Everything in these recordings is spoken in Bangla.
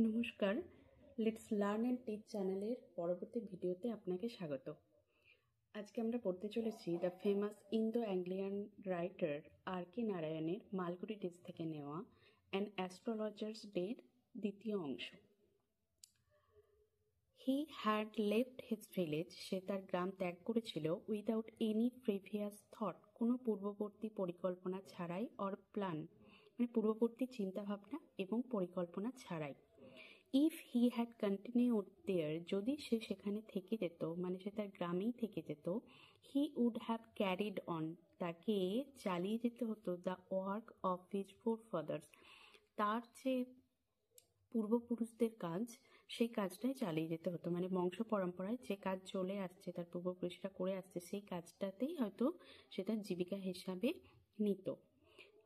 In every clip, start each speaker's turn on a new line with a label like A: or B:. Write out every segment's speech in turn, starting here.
A: নমস্কার, লেটস লার্ন অ্যান্ড টিচ চ্যানেলের পরবর্তী ভিডিওতে আপনাকে স্বাগত। আজকে আমরা পড়তে চলেছি the famous Indo Anglian writer R K. নারায়ণের মালগুড়ি ডেজ থেকে নেওয়া অ্যান অ্যাস্ট্রোলজার্স ডের দ্বিতীয় অংশ। He had left his village, সে তার গ্রাম ত্যাগ করেছিল উইদাউট এনি প্রিভিয়াস থট, কোনো পূর্ববর্তী পরিকল্পনা ছাড়াই, অর প্ল্যান মানে পূর্ববর্তী চিন্তাভাবনা এবং পরিকল্পনা ছাড়াই। ইফ হি হ্যাড কন্টিনিউড দেয়ার, যদি সে সেখানে থেকে যেত, মানে সে তার গ্রামেই থেকে যেত, he would have carried on, তাকে চালিয়ে যেতে হতো the work of his forefathers, তার যে পূর্বপুরুষদের কাজ, সেই কাজটাই চালিয়ে যেতে হতো। মানে বংশ পরম্পরায় যে কাজ চলে আসছে, তার পূর্বপুরুষরা করে আসছে, সেই কাজটাতেই হয়তো সে তার জীবিকা হিসাবে নিত।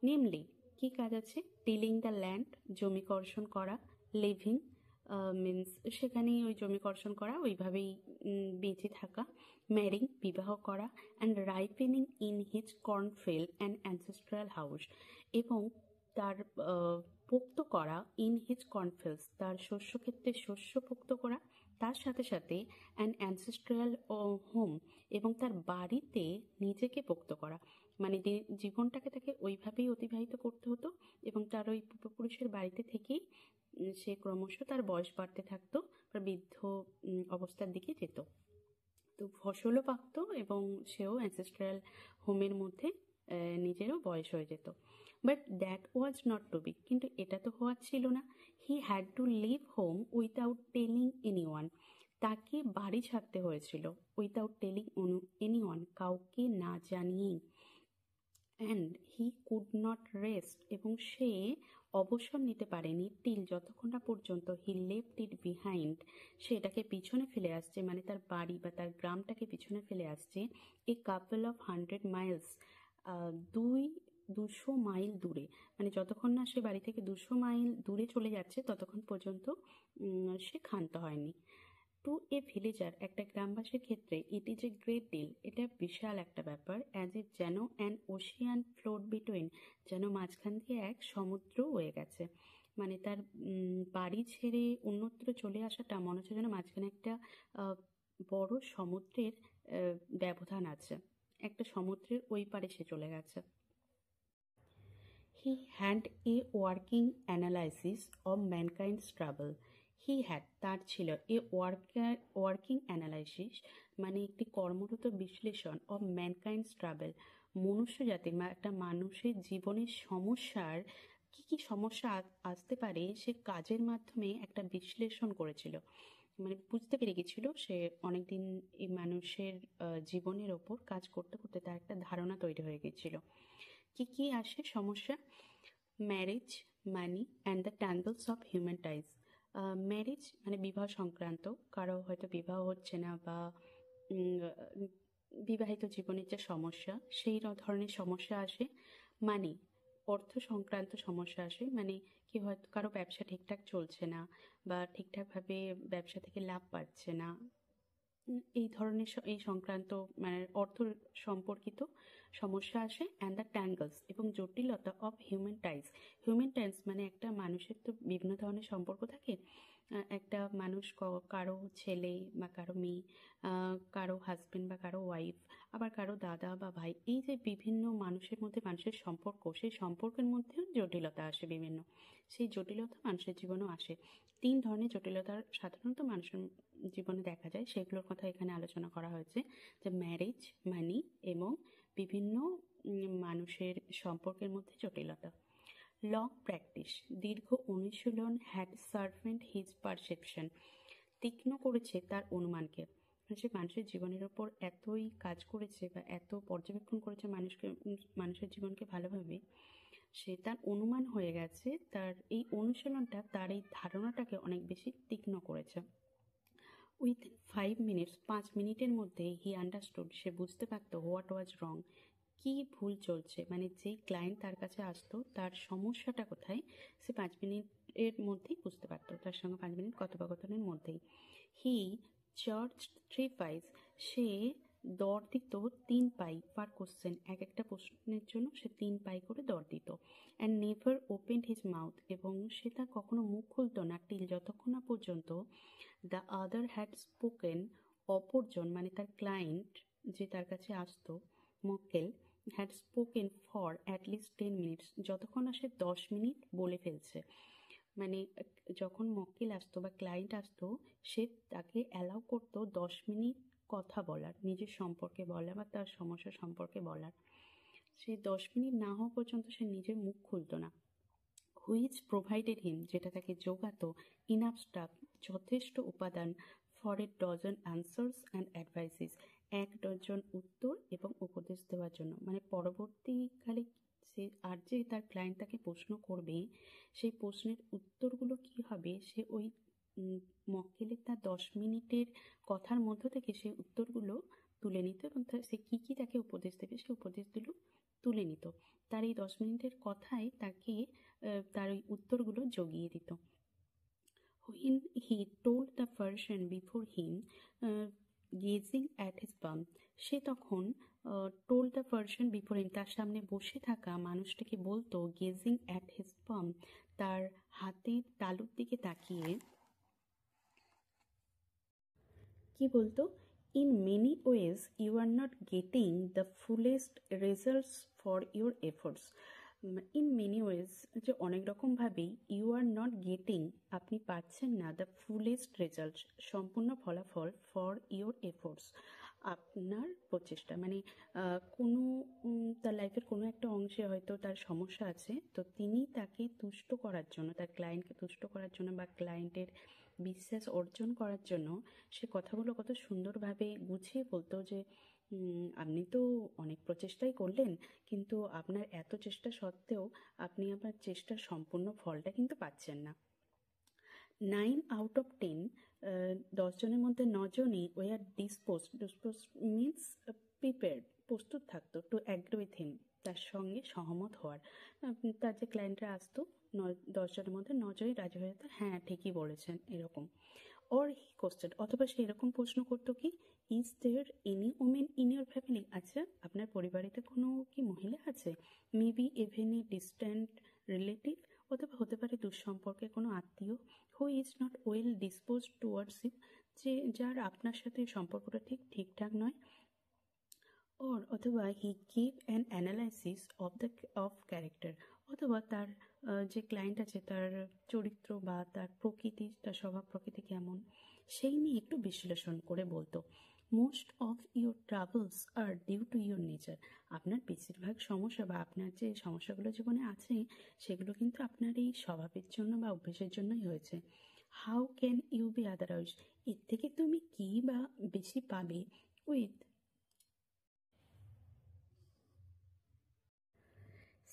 A: নেমলি, কি কাজ আছে? টিলিং দ্য ল্যান্ড, জমি কর্ষণ করা, লিভিং মিন্স সেখানেই ওই জমি কর্ষণ করা, ওইভাবেই বেঁচে থাকা, ম্যারিং বিবাহ করা, and ripening in his cornfield and ancestral house, এবং তার পোক্ত করা ইন হিজ কর্নফিল্ডস, তার শস্যক্ষেত্রে শস্য পোক্ত করা, তার সাথে সাথে অ্যান অ্যানসেস্ট্রাল হোম, এবং তার বাড়িতে নিজেকে পোক্ত করা, মানে জীবনটাকে তাকে ওইভাবেই অতিবাহিত করতে হতো, এবং তার ওই পূর্বপুরুষের বাড়িতে থেকেই সে ক্রমশ তার বয়স বাড়তে থাকতো, বৃদ্ধ অবস্থার দিকে যেত। তো ফসলও পাকতো এবং সেও অ্যানসেস্ট্রাল হোমের মধ্যে নিজেরও বয়স হয়ে যেত। But that was not to be, কিন্তু এটা তো হওয়ার ছিল না। He had to leave home without telling anyone, তাকে বাড়ি ছাড়তে হয়েছিল উইথাউট টেলিং এনিওয়ান, কাউকে না জানিয়েই। And he could not rest, এবং সে অবসর নিতে পারেনি টিল, যতক্ষণ না পর্যন্ত হি লেফট ইট বিহাইন্ড, সে এটাকে পিছনে ফেলে আসছে, মানে তার বাড়ি বা তার গ্রামটাকে পিছনে ফেলে আসছে, এ কাপল অফ 100 মাইলস, 200 মাইল দূরে, মানে যতক্ষণ না সে বাড়ি থেকে 200 মাইল দূরে চলে যাচ্ছে ততক্ষণ পর্যন্ত সে ক্ষান্ত হয়নি। টু এ ভিলেজার, একটা গ্রামবাসীর ক্ষেত্রে, it is a great deal, এটা বিশাল একটা ব্যাপার। অ্যাজ ইফ, যেন অ্যান ওশিয়ান ফ্লোট বিটুইন, যেন মাঝখান দিয়ে এক সমুদ্র হয়ে গেছে, মানে তার বাড়ি ছেড়ে অন্যত্র চলে আসাটা মনে হচ্ছে যেন মাঝখানে একটা বড় সমুদ্রের ব্যবধান আছে, একটা সমুদ্রের ওই পারে সে চলে গেছে। He had a working analysis of mankind's trouble. He had, তার ছিল, এ ওয়ার্কিং অ্যানালাইসিস, মানে একটি কর্মরত বিশ্লেষণ অফ ম্যানকাইন্ডস ট্রাভেল, মনুষ্য জাতির, একটা মানুষের জীবনের সমস্যার কি কি সমস্যা আসতে পারে সে কাজের মাধ্যমে একটা বিশ্লেষণ করেছিল, মানে বুঝতে পেরে গেছিল সে অনেকদিন এই মানুষের জীবনের ওপর কাজ করতে করতে তার একটা ধারণা তৈরি হয়ে গেছিল। কি কি আসে সমস্যা? Marriage, money and the tangles of human ties. Marriage মানে বিবাহ সংক্রান্ত, কারো হয়তো বিবাহ হচ্ছে না বা বিবাহিত জীবনের যে সমস্যা, সেই ধরনের সমস্যা আসে। মানি, অর্থ সংক্রান্ত সমস্যা আসে, মানে কি হয়তো কারো ব্যবসা ঠিকঠাক চলছে না বা ঠিকঠাকভাবে ব্যবসা থেকে লাভ পাচ্ছে না, এই ধরনের এই সংক্রান্ত মানে অর্থ সম্পর্কিত সমস্যা আসে। অ্যান্ড দ্য ট্যাঙ্গলস, এবং জটিলতা of human ties. Human ties মানে একটা মানুষের তো বিভিন্ন ধরনের সম্পর্ক থাকে, একটা মানুষ কারো ছেলে বা কারো মেয়ে, কারো হাজবেন্ড বা কারো ওয়াইফ, আবার কারো দাদা বা ভাই, এই যে বিভিন্ন মানুষের মধ্যে মানুষের সম্পর্ক, সেই সম্পর্কের মধ্যেও জটিলতা আসে বিভিন্ন, সেই জটিলতা মানুষের জীবনেও আসে। 3 ধরনের জটিলতার সাধারণত মানুষের জীবনে দেখা যায়, সেগুলোর কথা এখানে আলোচনা করা হয়েছে, যে ম্যারেজ, মানি এবং বিভিন্ন মানুষের সম্পর্কের মধ্যে জটিলতা। লং প্র্যাকটিস, দীর্ঘ অনুশীলন, হ্যাড সার্ভেন্ট হিজ পারসেপশন, তীক্ষ্ণ করেছে তার অনুমানকে, সে মানুষের জীবনের ওপর এতই কাজ করেছে বা এত পর্যবেক্ষণ করেছে মানুষের জীবনকে ভালোভাবে, সে তার অনুমান হয়ে গেছে, তার এই অনুশীলনটা তার এই ধারণাটাকে অনেক বেশি তীক্ষ্ণ করেছে। উইথিন 5 মিনিটস, 5 মিনিটের মধ্যে হি আন্ডারস্টুড, সে বুঝতে পারতো হোয়াট ওয়াজ রং, কি ভুল চলছে, মানে যেই ক্লায়েন্ট তার কাছে আসতো তার সমস্যাটা কোথায়, সে 5 মিনিটের মধ্যেই বুঝতে পারতো, তার সঙ্গে 5 মিনিট কথোপকথনের মধ্যেই। হি চার্জড 3 pies, সে দর দিত 3 পাই পার কোশ্চেন, এক একটা প্রশ্নের জন্য সে 3 পাই করে দর দিত। And never opened his mouth, এবং সে তার কখনো মুখ খুলতো না টিল যতক্ষণ না পর্যন্ত দ্য আদার হ্যাড স্পোকেন, অপরজন মানে তার ক্লায়েন্ট যে তার কাছে আসতো মক্কেল, had spoken for at least 10 minutes, যতক্ষণ না সে 10 মিনিট বলে ফেলছে। মানে যখন মক্কেল আসতো বা ক্লায়েন্ট আসতো, সে তাকে অ্যালাউ করতো 10 মিনিট কথা বলার, নিজের সম্পর্কে বলা বা তার সমস্যা সম্পর্কে বলার। সে 10 মিনিট না হওয়া পর্যন্ত সে নিজের মুখ খুলতো না। হুইচ প্রোভাইডেড হিম, যেটা তাকে জোগাতো ইনাফ স্টাফ, যথেষ্ট উপাদান, for a dozen answers and advises, 1 dozen উত্তর এবং উপদেশ দেওয়ার জন্য। মানে পরবর্তীকালে সে আর যে তার ক্লায়েন্ট তাকে প্রশ্ন করবে, সেই প্রশ্নের উত্তরগুলো কি হবে, সে ওই মক্কেলের তার 10 মিনিটের কথার মধ্য থেকে সেই উত্তরগুলো তুলে নিত, এবং সে কী কী তাকে উপদেশ দেবে সেই উপদেশগুলো তুলে নিত। তার এই 10 মিনিটের কথাই তাকে তার ওই উত্তরগুলো জগিয়ে দিত। When he told the person before him, gazing at his palm, সে তখন told the person before him, তার সামনে বসে থাকা মানুষটাকে বলতো gazing at his palm, তার হাতের তালুর দিকে তাকিয়ে কি বলতো, in many ways you are not getting the fullest results for your efforts. In many ways, যে অনেক রকমভাবেই, ইউ আর নট গেটিং, আপনি পাচ্ছেন না, দ্য ফুলেস্ট রেজাল্ট, সম্পূর্ণ ফলাফল, ফর ইউর এফোর্টস, আপনার প্রচেষ্টা। মানে কোনো তার লাইফের কোনো একটা অংশে হয়তো তার সমস্যা আছে, তো তিনি তাকে তুষ্ট করার জন্য, তার ক্লায়েন্টকে তুষ্ট করার জন্য বা ক্লায়েন্টের বিশ্বাস অর্জন করার জন্য সে কথাগুলো কত সুন্দরভাবে গুছিয়ে বলতো যে আপনি তো অনেক প্রচেষ্টাই করলেন, কিন্তু আপনার এত চেষ্টা সত্ত্বেও আপনি আপনার চেষ্টার সম্পূর্ণ ফলটা কিন্তু পাচ্ছেন না। 9 আউট অফ 10, 10 জনের মধ্যে 9 জনই ওয়ার ডিসপোজ মিনস প্রিপেয়ার্ড, প্রস্তুত থাকতো, টু অ্যাগ্রি উইথ হিম, তার সঙ্গে সহমত হওয়ার। তার যে ক্লায়েন্টরা আসতো 10 জনের মধ্যে 9 জনই রাজি হয়ে যেত, হ্যাঁ ঠিকই বলেছেন এরকম। অর হি কোশ্চেন, অথবা সে এরকম প্রশ্ন করতো কি, is there any women in your family, আচ্ছা আপনার পরিবারেতে কোনো কি মহিলা আছে, maybe even a distant relative, অথবা হতে পারে দুঃসম্পর্কের কোনো আত্মীয়, who is not well dispose towards you, যে যার আপনার সাথে সম্পর্কটা ঠিকঠাক নয়। অথবা he give an analysis of character, অথবা তার যে ক্লায়েন্ট আছে তার চরিত্র বা তার প্রকৃতি, তার স্বভাব প্রকৃতি কেমন, সেই নিয়ে একটু বিশ্লেষণ করে বলতো। Most of your troubles are due to your nature, আপনার বেশিরভাগ সমস্যা বা আপনার যে সমস্যাগুলো জীবনে আছে সেগুলো কিন্তু আপনার এই স্বভাবের জন্য বা অভ্যেসের জন্যই হয়েছে। How can you be otherwise, এর থেকে তুমি কি বা বেশি পাবে with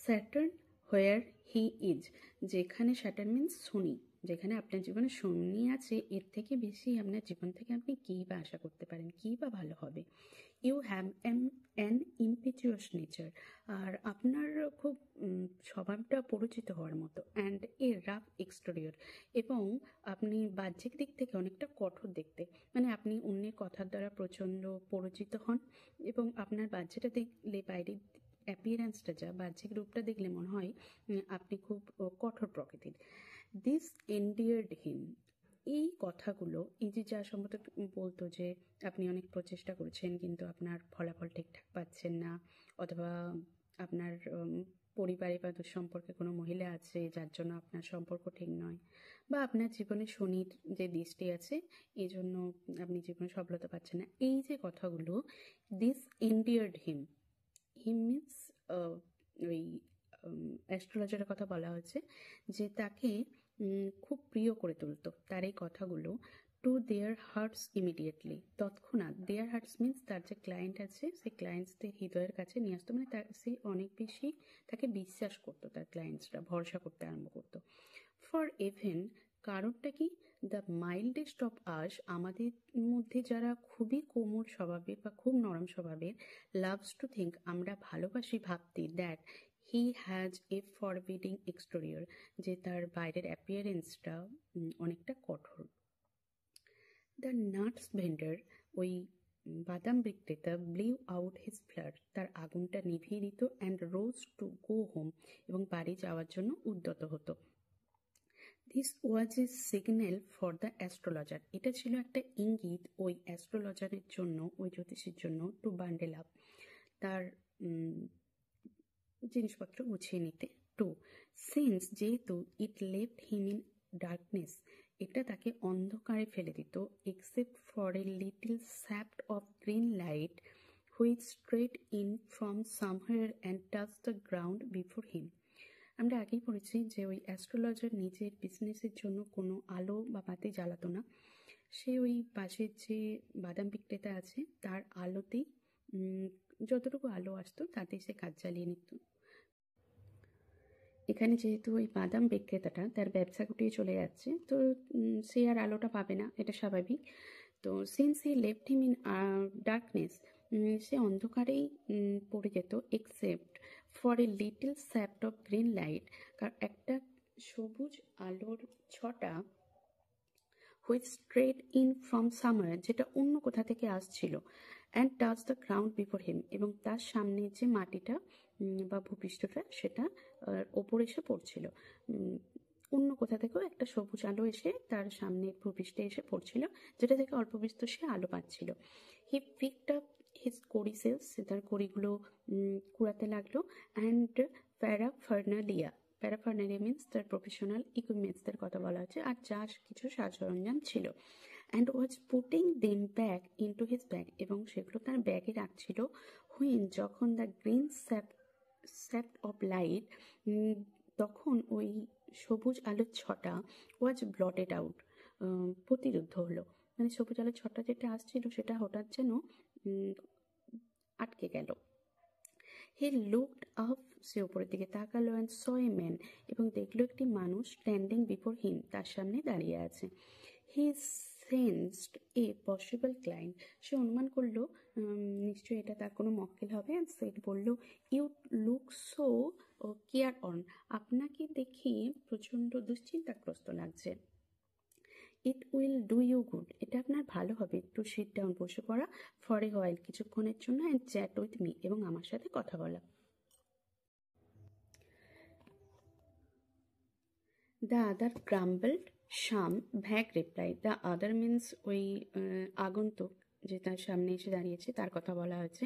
A: Saturn where he is, যেখানে স্যাটার্ন মিন্স শনি, যেখানে আপনার জীবনে শনি আছে, এর থেকে বেশি আপনার জীবন থেকে আপনি কী বা আশা করতে পারেন, কী বা ভালো হবে। ইউ হ্যাভ অ্যান ইম্পেচুয়াস নেচার, আর আপনার খুব স্বভাবটা পরিচিত হওয়ার মতো, অ্যান্ড এ রাফ এক্সটেরিয়র, এবং আপনি বাহ্যিক দিক থেকে অনেকটা কঠোর দেখতে, মানে আপনি অন্যের কথার দ্বারা প্রচণ্ড পরিচিত হন, এবং আপনার বাহ্যটা দেখলে, বাইরের অ্যাপিয়ারেন্সটা, যা বাহ্যিক রূপটা দেখলে মনে হয় আপনি খুব কঠোর প্রকৃতির। দিস এন্ডিয়ার্ড হিম, এই কথাগুলো, এই যে যা সম্ভবত বলতো যে আপনি অনেক প্রচেষ্টা করেছেন কিন্তু আপনার ফলাফল ঠিকঠাক পাচ্ছেন না, অথবা আপনার পরিবারে বা দুঃসম্পর্কে কোনো মহিলা আছে যার জন্য আপনার সম্পর্ক ঠিক নয়, বা আপনার জীবনে শনির যে দৃষ্টি আছে এই জন্য আপনি জীবনে সফলতা পাচ্ছেন না, এই যে কথাগুলো, দিস এন্ডিয়ার্ড হিম, হিম মিন্স ওই অ্যাস্ট্রোলজারের কথা বলা হচ্ছে, যে তাকে খুব প্রিয় করে তুলতো তার এই কথাগুলো, টু দেয়ার হার্টস ইমিডিয়েটলি, তৎক্ষণাৎ, দেয়ার হার্টস মিন্স তার যে ক্লায়েন্ট আছে সেই ক্লায়েন্টসদের হৃদয়ের কাছে নিয়ে আসতো, মানে সে অনেক বেশি তাকে বিশ্বাস করতো, তার ক্লায়েন্টসরা ভরসা করতে আরম্ভ করতো। ফর এভেন, কারণটা কি, দ্য মাইল্ডেস্ট অফ আস, আমাদের মধ্যে যারা খুবই কোমল স্বভাবের বা খুব নরম স্বভাবের, লাভস টু থিঙ্ক, আমরা ভালোবাসি ভাবতে, that he has a forbidding exterior, যে তার বাইরের অ্যাপিয়ারেন্সটা অনেকটা কঠোর। দ্য নাটস ভেন্ডার, ওই বাদাম বিক্রেতা ব্লিউ আউট হিজ ফ্লার, তার আগুনটা নিভিয়ে দিত and rose to go home, এবং বাড়ি যাওয়ার জন্য উদ্যত হতো। This was A signal for the astrologer, এটা ছিল একটা ইঙ্গিত ওই অ্যাস্ট্রোলজারের জন্য, ওই জ্যোতিষীর জন্য, টু বান্ডেল আপ, তার জিনিসপত্র গুছিয়ে নিতে। টু সিন্স, যেহেতু it left him in darkness, এটা তাকে অন্ধকারে ফেলে দিত, except for a little shaft of green light which straight in from somewhere and touch the ground before him. আমরা আগেই পড়েছি যে ওই অ্যাস্ট্রোলজার নিজের বিজনেসের জন্য কোনো আলো বা বাতি জ্বালাতো না, সে ওই পাশের যে বাদাম বিক্রেতা আছে তার আলোতেই, যতটুকু আলো আসতো তাতেই সে কাজ চালিয়ে নিত। এখানে যেহেতু ওই বাদাম বিক্রেতাটা তার ব্যবসা গুটিয়ে চলে যাচ্ছে, তো সে আর আলোটা পাবে না, এটা স্বাভাবিক। তো since he left him in darkness, সে অন্ধকারেই পড়ে যেত, except for a little shaft of green light, কারণ একটা সবুজ আলোর ছটা which straight in from summer, যেটা অন্য কোথা থেকে আসছিল, and touch the ground before him, এবং তার সামনে যে মাটিটা বা ভূপৃষ্ঠটা সেটা ওপরে এসে পড়ছিল, অন্য কোথা থেকেও একটা সবুজ আলো এসে তার সামনে ভূপৃষ্ঠে এসে পড়ছিল, যেটা থেকে অল্প বিস্তর সে আলো পাচ্ছিল। হি পিকড আপ হিজ করিসেলস, তার কড়িগুলো কুড়াতে লাগলো, অ্যান্ড প্যারাফার্নালিয়া মিনস তার প্রফেশনাল ইকুইপমেন্টসদের কথা বলা হচ্ছে, আর যা কিছু সাজ সরঞ্জাম ছিল, and was putting them back into his bag, এবং সেগুলো তার ব্যাগে রাখছিল। হুইন, যখন the green shaft of light, তখন ওই সবুজ আলোর ছটা ওয়াজ ব্লটেড আউট, প্রতিরুদ্ধ হলো, মানে সবুজ আলোর ছটা যেটা আসছিল সেটা হঠাৎ যেন আটকে গেল। হি লুকড আপ, সে উপরের দিকে তাকালো, অ্যান্ড স এ ম্যান, এবং দেখলো একটি মানুষ স্ট্যান্ডিং বিফোর হিম, তার সামনে দাঁড়িয়ে আছে। He sensed a possible client, সে অনুমান করলো নিশ্চয়ই এটা তার কোনো মক্কেল হবে, অ্যান্ড সেট বললো, you look so careworn, আপনাকে দেখি প্রচণ্ড দুশ্চিন্তাগ্রস্ত লাগছে। It will do you good, এটা আপনার ভালো হবে, একটু সিট ডাউন, বসে পড়া, ফর এ হোয়াইল, কিছুক্ষণের জন্য, অ্যান্ড চ্যাট উইথ মি, এবং আমার সাথে কথা বলা। দ্য আদার গ্রাম্বলড, শাম ভ্যাগ রিপ্লাই, দ্য আদার মিন্স ওই আগন্তুক যে তার সামনে এসে দাঁড়িয়েছে তার কথা বলা হয়েছে।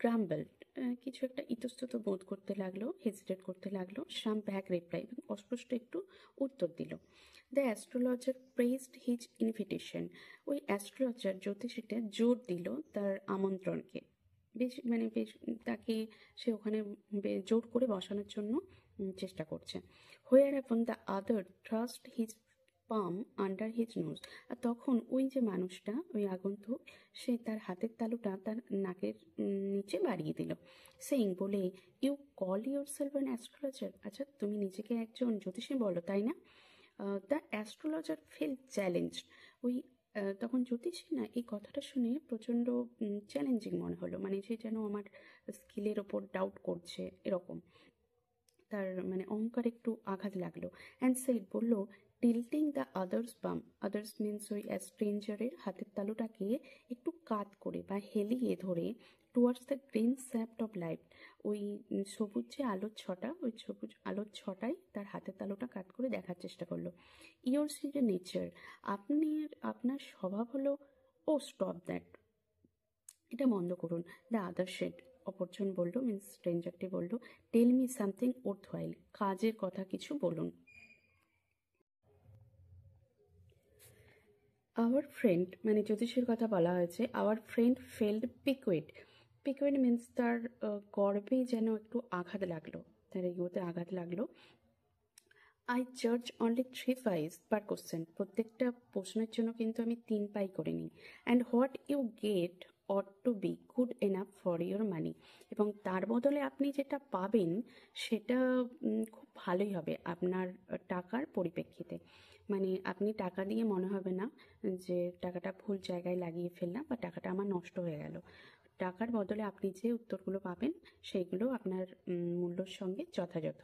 A: গ্রাম্বলড, কিছু একটা ইতস্তত বোধ করতে লাগলো, হেজিটেট করতে লাগলো। শাম ভ্যাগ রিপ্লাই, অস্পষ্ট একটু উত্তর দিল। The astrologer praised his invitation, ওই অ্যাস্ট্রোলজার জ্যোতিষীটা জোর দিল তার আমন্ত্রণকে, বেশ তাকে সে ওখানে জোর করে বসানোর জন্য চেষ্টা করছে। Whereupon the other thrust his palm under his nose, আর তখন ওই যে মানুষটা, ওই আগন্তুক, সে তার হাতের তালুটা তার নাকের নিচে বাড়িয়ে দিল, সেইং, বলে, you call yourself an astrologer, আচ্ছা তুমি নিজেকে একজন জ্যোতিষী বলো, তাই না? দ্য অ্যাস্ট্রোলজার ফিল চ্যালেঞ্জড, ওই তখন জ্যোতিষী না এই কথাটা শুনে প্রচণ্ড চ্যালেঞ্জিং মনে হলো, মানে সে যেন আমার স্কিলের ওপর ডাউট করছে এরকম, তার মানে অহংকার একটু আঘাত লাগলো। অ্যান্ড সেড, বলল, টিল্টিং দ্য আদার্স বাম, আদার্স মিনস ওই স্ট্রেঞ্জারের হাতের তালুটাকে একটু কাত করে বা হেলিয়ে ধরে, towards the green shaft of life, ওই সবুজ যে আলোর ছটা, ওই সবুজ আলোর ছটায় তার হাতের তালুটা কাত করে দেখার চেষ্টা করলো। ইয়োর্স ইজ এ নেচার, আপনার স্বভাব হলো, ও স্টপ দ্যাট, এটা বন্ধ করুন। দ্য আদার শেড, অপরজন বলল, মিন্স স্ট্রেঞ্জারটি বলল, টেল মি সামথিং ওর্থওয়াইল, কাজের কথা কিছু বলুন। আওয়ার ফ্রেন্ড, মানে জ্যোতিষের কথা বলা হয়েছে, আওয়ার ফ্রেন্ড ফেল্ড পিকুইড, পিকুইড মিন্স তার গর্বে যেন একটু আঘাত লাগলো, তার ইগোতে আঘাত লাগলো। আই চার্জ অনলি 3 পাইস পার কোশ্চেন, প্রত্যেকটা প্রশ্নের জন্য কিন্তু আমি 3 পাই করে নিই। And what you get ought to be good enough for your money, এবং তার বদলে আপনি যেটা পাবেন সেটা খুব ভালোই হবে আপনার টাকার পরিপ্রেক্ষিতে, মানে আপনি টাকা দিয়ে মনে হবে না যে টাকাটা ভুল জায়গায় লাগিয়ে ফেললাম বা টাকাটা আমার নষ্ট হয়ে গেল, টাকার বদলে আপনি যে উত্তরগুলো পাবেন সেইগুলো আপনার মূল্যর সঙ্গে যথাযথ।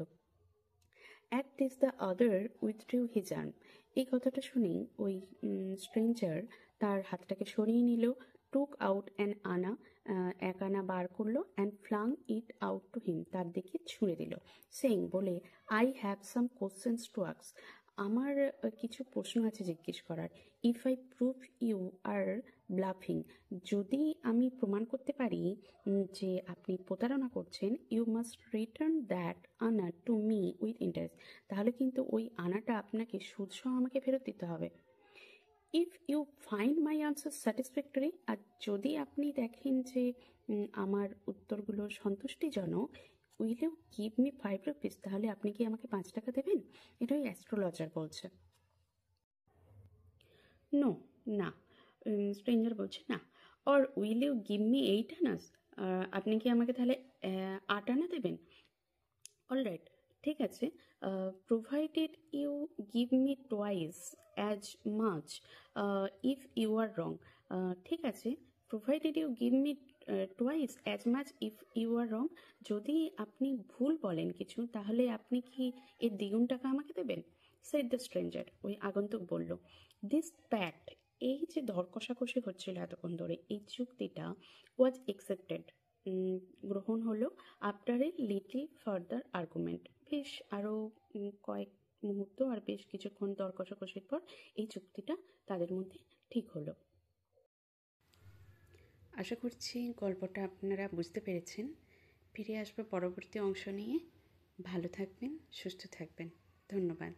A: At this the other উইথড্রিউ his arm, এই কথাটা শুনেই ওই স্ট্রেঞ্জার তার হাতটাকে সরিয়ে নিল, টুক আউট অ্যান আনা, এক আনা বার করলো, and flung it out to him, তার দিকে ছুঁড়ে দিল। সেইং, বলে, I have some questions to ask, আমার কিছু প্রশ্ন আছে জিজ্ঞেস করার। If I prove you are bluffing, যদি আমি প্রমাণ করতে পারি যে আপনি প্রতারণা করছেন, you must return that anna to me with interest, তাহলে কিন্তু ওই আনাটা আপনাকে সুদসহ আমাকে ফেরত দিতে হবে। If you find my answer satisfactory, আর যদি আপনি দেখেন যে আমার উত্তরগুলো সন্তুষ্টিজনক, will you give me 5 rupees, তাহলে আপনি কি আমাকে 5 টাকা দেবেন? এটাই অ্যাস্ট্রোলজার বলছে। নো, না। স্ট্রেঞ্জার বলছে না। Or will you give me 8 annas, আপনি কি আমাকে তাহলে 8 আনা দেবেন? অলরাইট, ঠিক আছে। Provided you give me twice as much if you are wrong, ঠিক আছে। Provided you give me twice as much if you are wrong, যদি আপনি ভুল বলেন কিছু, তাহলে আপনি কি এর দ্বিগুণ টাকা আমাকে দেবেন? সেড দ্য স্ট্রেঞ্জার, ওই আগন্তুক বলল। দিস প্যাক্ট, এই যে দর কষাকষি হচ্ছিল এতক্ষণ ধরে, এই চুক্তিটা ওয়াজ একসেপ্টেড, গ্রহণ হলো, after a little further argument, বেশ আরও কয়েক মুহূর্ত আর বেশ কিছুক্ষণ দর কষাকষির পর এই চুক্তিটা তাদের মধ্যে ঠিক হলো। আশা করছি গল্পটা আপনারা বুঝতে পেরেছেন। ফিরে আসবো পরবর্তী অংশ নিয়ে। ভালো থাকবেন, সুস্থ থাকবেন। ধন্যবাদ।